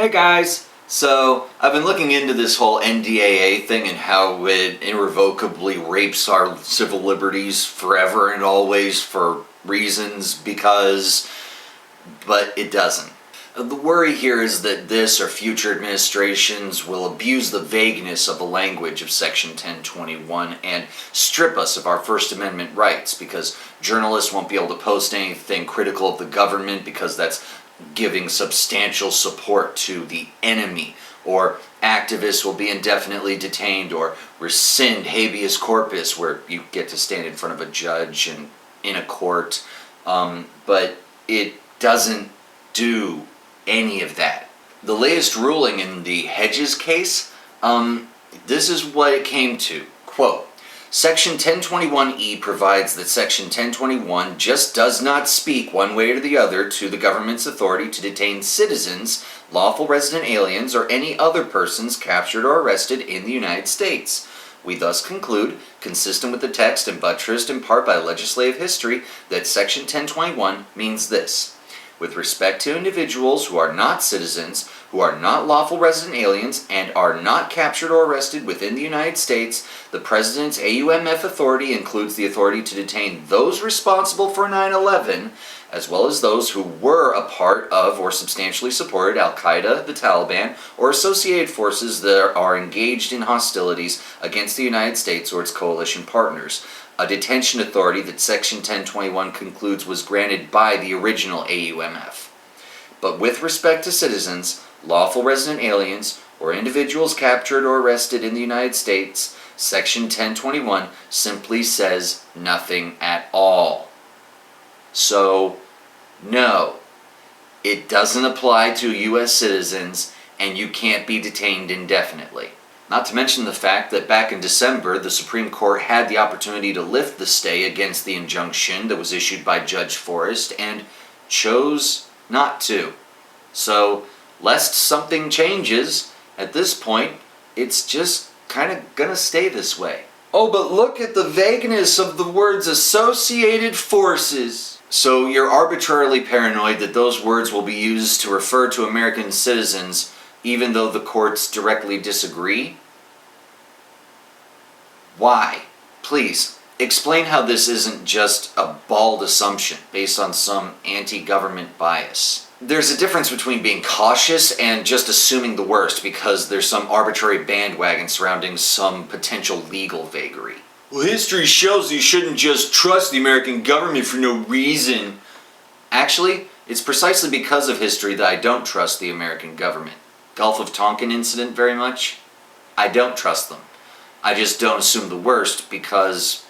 Hey guys! So, I've been looking into this whole NDAA thing and how it irrevocably rapes our civil liberties forever and always for reasons but it doesn't. The worry here is that this or future administrations will abuse the vagueness of the language of Section 1021 and strip us of our First Amendment rights because journalists won't be able to post anything critical of the government because that's giving substantial support to the enemy, or activists will be indefinitely detained or rescind habeas corpus where you get to stand in front of a judge and in a court, but it doesn't do any of that. The latest ruling in the Hedges case, this is what it came to. Quote, Section 1021E provides that Section 1021 just does not speak one way or the other to the government's authority to detain citizens, lawful resident aliens, or any other persons captured or arrested in the United States. We thus conclude, consistent with the text and buttressed in part by legislative history, that Section 1021 means this. With respect to individuals who are not citizens, who are not lawful resident aliens, and are not captured or arrested within the United States, the President's AUMF authority includes the authority to detain those responsible for 9/11, as well as those who were a part of or substantially supported Al-Qaeda, the Taliban, or associated forces that are engaged in hostilities against the United States or its coalition partners. A detention authority that Section 1021 concludes was granted by the original AUMF. But with respect to citizens, lawful resident aliens, or individuals captured or arrested in the United States, Section 1021 simply says nothing at all. So, no, it doesn't apply to U.S. citizens, and you can't be detained indefinitely. Not to mention the fact that back in December, the Supreme Court had the opportunity to lift the stay against the injunction that was issued by Judge Forrest and chose not to. So, lest something changes, at this point, it's just kind of gonna stay this way. Oh, but look at the vagueness of the words associated forces. So you're arbitrarily paranoid that those words will be used to refer to American citizens even though the courts directly disagree? Why? Please, explain how this isn't just a bald assumption based on some anti-government bias. There's a difference between being cautious and just assuming the worst because there's some arbitrary bandwagon surrounding some potential legal vagary. Well, history shows you shouldn't just trust the American government for no reason. Actually, it's precisely because of history that I don't trust the American government. Gulf of Tonkin incident very much? I don't trust them. I just don't assume the worst because...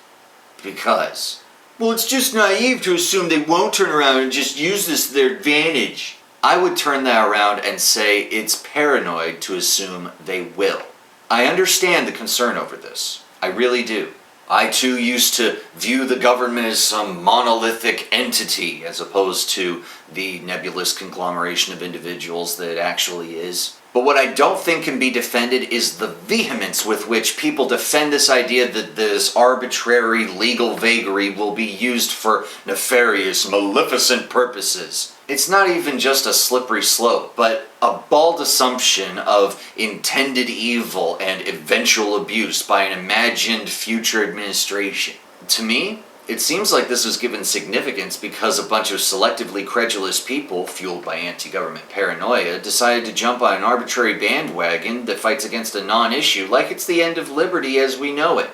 Well, it's just naive to assume they won't turn around and just use this to their advantage. I would turn that around and say it's paranoid to assume they will. I understand the concern over this. I really do. I too used to view the government as some monolithic entity as opposed to the nebulous conglomeration of individuals that it actually is. But what I don't think can be defended is the vehemence with which people defend this idea that this arbitrary legal vagary will be used for nefarious, maleficent purposes. It's not even just a slippery slope, but a bald assumption of intended evil and eventual abuse by an imagined future administration. To me, it seems like this was given significance because a bunch of selectively credulous people, fueled by anti-government paranoia, decided to jump on an arbitrary bandwagon that fights against a non-issue like it's the end of liberty as we know it.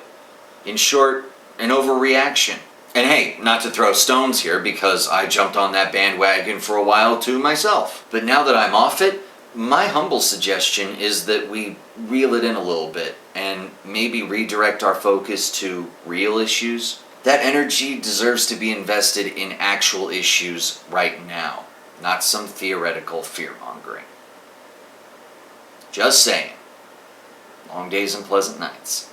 In short, an overreaction. And hey, not to throw stones here because I jumped on that bandwagon for a while too myself. But now that I'm off it, my humble suggestion is that we reel it in a little bit and maybe redirect our focus to real issues. That energy deserves to be invested in actual issues right now, not some theoretical fear-mongering. Just saying. Long days and pleasant nights.